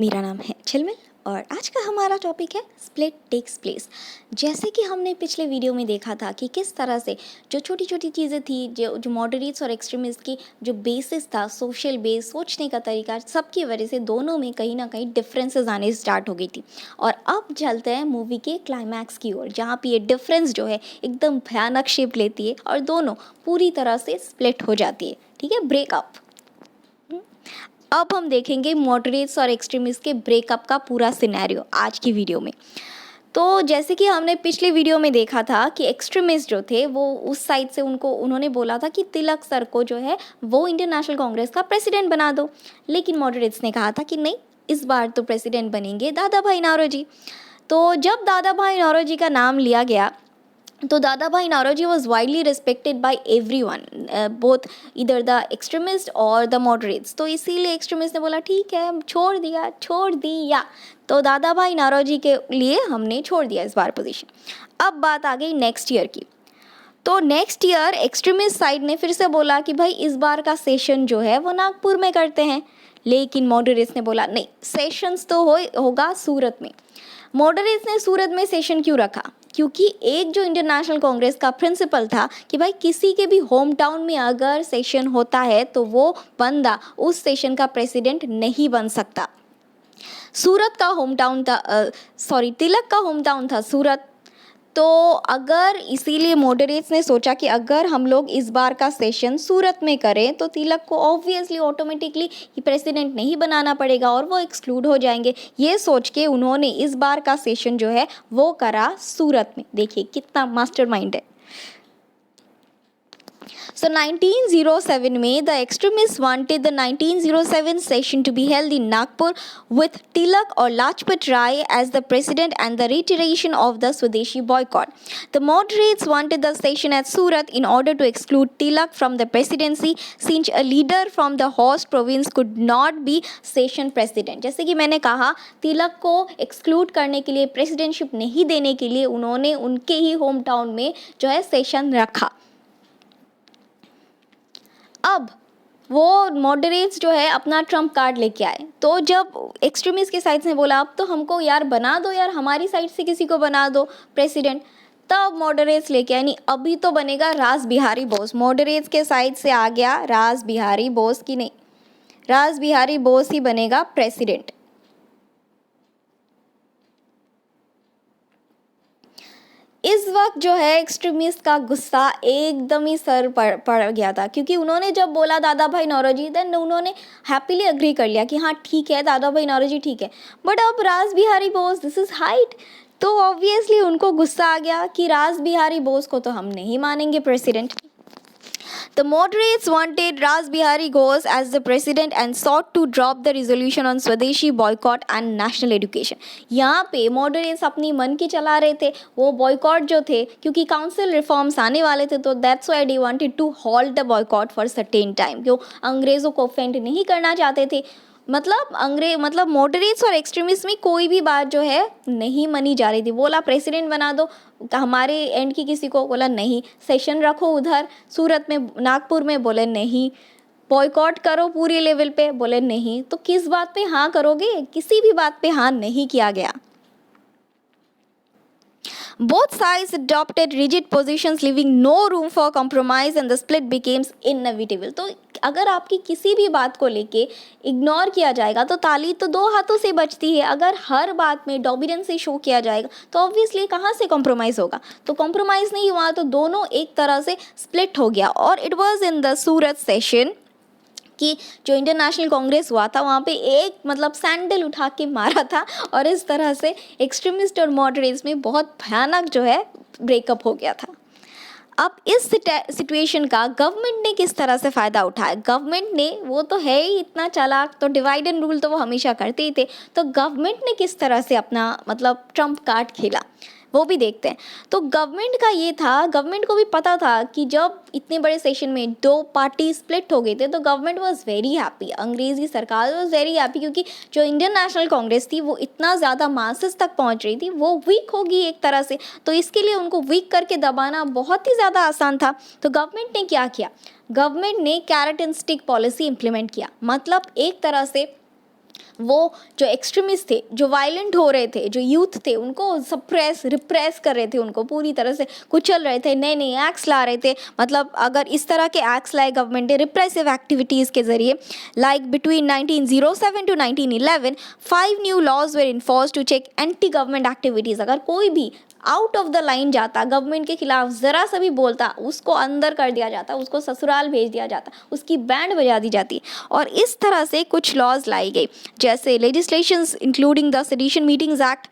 मेरा नाम है चिलमिल और आज का हमारा टॉपिक है स्प्लिट टेक्स प्लेस। जैसे कि हमने पिछले वीडियो में देखा था कि किस तरह से जो छोटी छोटी चीज़ें थी, जो मॉडरेट्स और एक्सट्रीमिस्ट की जो बेसिस था, सोशल बेस, सोचने का तरीका, सबकी वजह से दोनों में कहीं ना कहीं डिफरेंसेस आने स्टार्ट हो गई थी। और अब चलते हैं मूवी के क्लाइमैक्स की ओर, जहाँ पे ये डिफरेंस जो है एकदम भयानक शेप लेती है और दोनों पूरी तरह से स्प्लिट हो जाती है। ठीक है, ब्रेकअप। अब हम देखेंगे मॉडरेट्स और एक्सट्रीमिस्ट के ब्रेकअप का पूरा सिनेरियो आज की वीडियो में। तो जैसे कि हमने पिछले वीडियो में देखा था कि एक्सट्रीमिस्ट जो थे वो उस साइड से उन्होंने बोला था कि तिलक सर को जो है वो इंडियन नेशनल कांग्रेस का प्रेसिडेंट बना दो, लेकिन मॉडरेट्स ने कहा था कि नहीं, इस बार तो प्रेसिडेंट बनेंगे दादा भाई नौरोजी। तो जब दादा भाई नौरोजी का नाम लिया गया तो Dadabhai Naoroji was widely respected by everyone, both इधर द एक्सट्रीमिस्ट और द मॉडरेट्स। तो इसीलिए एक्सट्रीमिस्ट ने बोला ठीक है, छोड़ दिया। तो दादा भाई नौरोजी के लिए हमने छोड़ दिया इस बार पोजीशन। अब बात आ गई नेक्स्ट ईयर की। तो नेक्स्ट ईयर एक्सट्रीमिस्ट साइड ने फिर से बोला कि भाई इस बार का सेशन जो है वो नागपुर में करते हैं, लेकिन मॉडरेट्स ने बोला नहीं, सेशंस तो होगा सूरत में। मॉडरेट्स ने सूरत में सेशन क्यों रखा? क्योंकि एक जो इंडियन नेशनल कांग्रेस का प्रिंसिपल था कि भाई किसी के भी होम टाउन में अगर सेशन होता है तो वो बंदा उस सेशन का प्रेसिडेंट नहीं बन सकता। सूरत का होम टाउन था, तिलक का होम टाउन था सूरत। तो अगर इसीलिए मॉडरेट्स ने सोचा कि अगर हम लोग इस बार का सेशन सूरत में करें तो तिलक को ऑब्वियसली ऑटोमेटिकली प्रेसिडेंट नहीं बनाना पड़ेगा और वो एक्सक्लूड हो जाएंगे। ये सोच के उन्होंने इस बार का सेशन जो है वो करा सूरत में। देखिए कितना मास्टरमाइंड है। So 1907 में the extremists wanted the 1907 session to be held in Nagpur with Tilak or Lajpat Rai as the president and the reiteration of the Swadeshi boycott. The moderates wanted the session at Surat in order to exclude Tilak from the presidency since a leader from the host province could not be session president. जैसे कि मैंने कहा, तिलक को exclude करने के लिए, presidentship नहीं देने के लिए उन्होंने उनके ही होम टाउन में जो है सेशन रखा। अब वो मॉडरेट्स जो है अपना ट्रम्प कार्ड लेके आए। तो जब एक्सट्रीमिस्ट के साइड से बोला अब तो हमको यार बना दो, यार हमारी साइड से किसी को बना दो प्रेसिडेंट, तब मॉडरेट्स लेके आए नहीं, अभी तो बनेगा रास बिहारी बोस। मॉडरेट्स के साइड से आ गया रास बिहारी बोस की नहीं, रास बिहारी बोस ही बनेगा प्रेसिडेंट। इस वक्त जो है एक्सट्रीमिस्ट का गुस्सा एकदम ही सर पड़ गया था, क्योंकि उन्होंने जब बोला दादा भाई नौरोजी, देन उन्होंने हैप्पीली अग्री कर लिया कि हाँ ठीक है, दादा भाई नौरोजी ठीक है। बट अब रास Bihari Bose, this is height. तो ऑब्वियसली उनको गुस्सा आ गया कि रास बिहारी बोस को तो हम नहीं मानेंगे president. The moderates wanted Ras Bihari Ghosh as the president and sought to drop the resolution on Swadeshi boycott and national education. यहाँ पे moderates अपनी मन की चला रहे थे, वो boycott जो थे क्योंकि council reforms आने वाले थे, तो that's why they wanted to halt the boycott for certain time। क्यों? अंग्रेज़ों को offend नहीं करना चाहते थे। मतलब मॉडरेट्स और एक्सट्रीमिस्ट में कोई भी बात जो है नहीं मानी जा रही थी। बोला प्रेसिडेंट बना दो, हमारे एंड की किसी को बोला नहीं, सेशन रखो उधर सूरत में, नागपुर में, बोले नहीं, बॉयकॉट करो पूरी लेवल पे, बोले नहीं। तो किस बात पे हाँ करोगे? किसी भी बात पे हाँ नहीं किया गया। Both sides adopted rigid positions, leaving no room for compromise, and the split became inevitable. तो अगर आपकी किसी भी बात को लेके इग्नोर किया जाएगा तो ताली तो दो हाथों से बजती है। अगर हर बात में डोमिनेंस शो किया जाएगा तो ऑब्वियसली कहाँ से कॉम्प्रोमाइज़ होगा? तो कॉम्प्रोमाइज़ नहीं हुआ, तो दोनों एक तरह से स्प्लिट हो गया। और it was in the Surat session कि जो इंडियन नेशनल कांग्रेस हुआ था वहाँ पे एक सैंडल उठा के मारा था, और इस तरह से एक्सट्रीमिस्ट और मॉडरेट्स में बहुत भयानक जो है ब्रेकअप हो गया था। अब इस सिचुएशन का गवर्नमेंट ने किस तरह से फ़ायदा उठाया? गवर्नमेंट ने, वो तो है ही इतना चालाक, तो डिवाइड एंड रूल तो वो हमेशा करते ही थे, तो गवर्नमेंट ने किस तरह से अपना ट्रम्प कार्ड खेला वो भी देखते हैं। तो गवर्नमेंट का ये था, गवर्नमेंट को भी पता था कि जब इतने बड़े सेशन में दो पार्टी स्प्लिट हो गए थे तो गवर्नमेंट वाज वेरी हैप्पी, अंग्रेज़ी सरकार वाज वेरी हैप्पी, क्योंकि जो इंडियन नेशनल कांग्रेस थी वो इतना ज़्यादा मासेस तक पहुंच रही थी, वो वीक होगी एक तरह से, तो इसके लिए उनको वीक करके दबाना बहुत ही ज़्यादा आसान था। तो गवर्नमेंट ने क्या किया? गवर्नमेंट ने carrot and stick policy implement किया। मतलब एक तरह से वो जो एक्सट्रीमिस्ट थे, जो वायलेंट हो रहे थे, जो यूथ थे, उनको सप्रेस रिप्रेस कर रहे थे, उनको पूरी तरह से कुचल रहे थे, नए नए एक्ट्स ला रहे थे। मतलब अगर इस तरह के एक्ट्स लाए गवर्नमेंट ने रिप्रेसिव एक्टिविटीज़ के ज़रिए, like between 1907 to 1911 5 new laws were enforced to check anti government activities. अगर कोई भी आउट ऑफ द लाइन जाता, गवर्नमेंट के खिलाफ ज़रा सा भी बोलता, उसको अंदर कर दिया जाता, उसको ससुराल भेज दिया जाता, उसकी बैंड बजा दी जाती। और इस तरह से कुछ लॉज लाई गई, जैसे legislations including the sedition meetings act,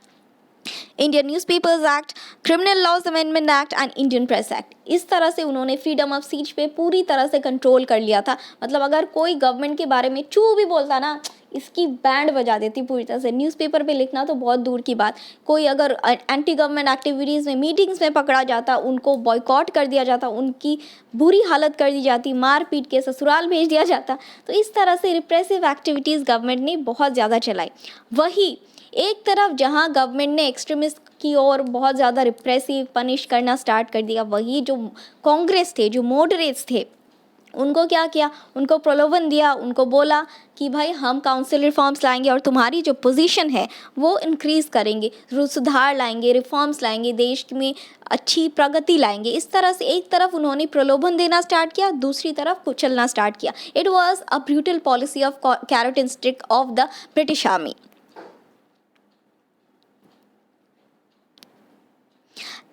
Indian newspapers act, criminal laws amendment act and Indian press act. इस तरह से उन्होंने फ्रीडम ऑफ स्पीच पे पूरी तरह से कंट्रोल कर लिया था। मतलब अगर कोई गवर्नमेंट के बारे में चू भी बोलता ना, इसकी बैंड बजा देती पूरी तरह से। न्यूज़पेपर पे लिखना तो बहुत दूर की बात, कोई अगर एंटी गवर्नमेंट एक्टिविटीज़ में, मीटिंग्स में पकड़ा जाता, उनको बॉयकॉट कर दिया जाता, उनकी बुरी हालत कर दी जाती, मार पीट के ससुराल भेज दिया जाता। तो इस तरह से रिप्रेसिव एक्टिविटीज़ गवर्नमेंट ने बहुत ज़्यादा चलाई। वही एक तरफ जहां गवर्नमेंट ने एक्सट्रीमिस्ट की ओर बहुत ज़्यादा रिप्रेसिव पनिश करना स्टार्ट कर दिया, वही जो कांग्रेस थे, जो मॉडरेट्स थे, उनको क्या किया, उनको प्रलोभन दिया, उनको बोला कि भाई हम काउंसिल रिफॉर्म्स लाएंगे और तुम्हारी जो पोजीशन है वो इंक्रीज़ करेंगे, सुधार लाएंगे, रिफॉर्म्स लाएंगे, देश में अच्छी प्रगति लाएंगे। इस तरह से एक तरफ उन्होंने प्रलोभन देना स्टार्ट किया, दूसरी तरफ कुचलना स्टार्ट किया। It was a brutal policy of carrot and stick of the British army.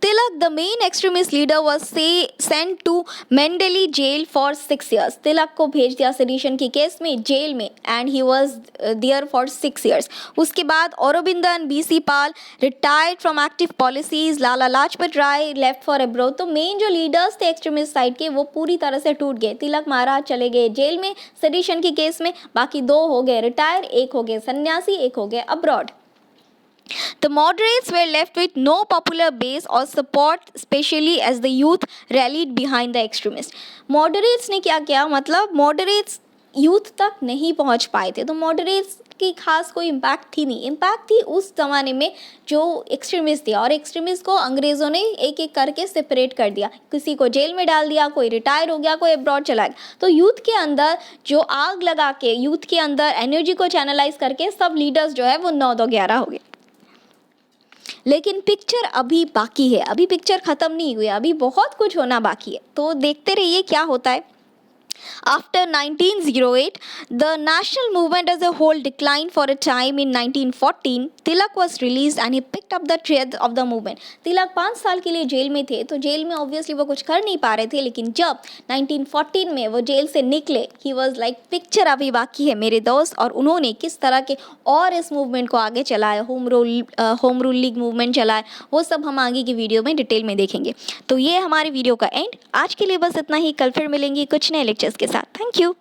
Tilak, the main extremist leader, was sent to Mandalay jail for 6 years. तिलक को भेज दिया सेडिशन के केस में जेल में, and he was there for 6 years. उसके बाद Aurobindo and BC Pal retired from active policies. Lala Lajpat Rai left for abroad. तो main जो लीडर्स थे एक्सट्रीमिस्ट साइड के, वो पूरी तरह से टूट गए। तिलक महाराज चले गए जेल में सेडिशन के केस में, बाकी 2 हो गए रिटायर, एक हो गए सन्यासी, एक हो गए abroad. The moderates were left with no popular base or support, especially as the youth rallied behind the extremists. Moderates ने क्या किया, मतलब moderates यूथ तक नहीं पहुंच पाए थे, तो मॉडरेट्स की खास कोई इम्पैक्ट थी नहीं। इम्पैक्ट थी उस ज़माने में जो एक्सट्रीमिस्ट थे, और एक्सट्रीमिस्ट को अंग्रेज़ों ने एक एक करके सेपरेट कर दिया, किसी को जेल में डाल दिया, कोई रिटायर हो गया, कोई अब्रॉड चला गया। तो यूथ के अंदर जो आग लगा के, यूथ के अंदर एनर्जी को चैनलाइज करके सब लीडर्स जो है वो 9-2-11 हो गए। लेकिन पिक्चर अभी बाकी है, अभी पिक्चर ख़त्म नहीं हुई, अभी बहुत कुछ होना बाकी है। तो देखते रहिए क्या होता है। After 1908, the national movement as a whole declined for a time. In 1914, Tilak was released and he picked up the thread of the movement. तिलक 5 साल के लिए जेल में थे, तो जेल में ऑब्वियसली वो कुछ कर नहीं पा रहे थे, लेकिन जब 1914 में वो जेल से निकले, ही वॉज लाइक पिक्चर अभी बाकी है मेरे दोस्त। और उन्होंने किस तरह के और इस मूवमेंट को आगे चलाया, होम रूल लीग मूवमेंट चलाया, वो सब हम आगे की वीडियो में डिटेल में देखेंगे। तो ये हमारी वीडियो का एंड। आज के लिए बस इतना ही, कल फिर मिलेंगे कुछ नए लेक्चर्स के साथ। Thank you.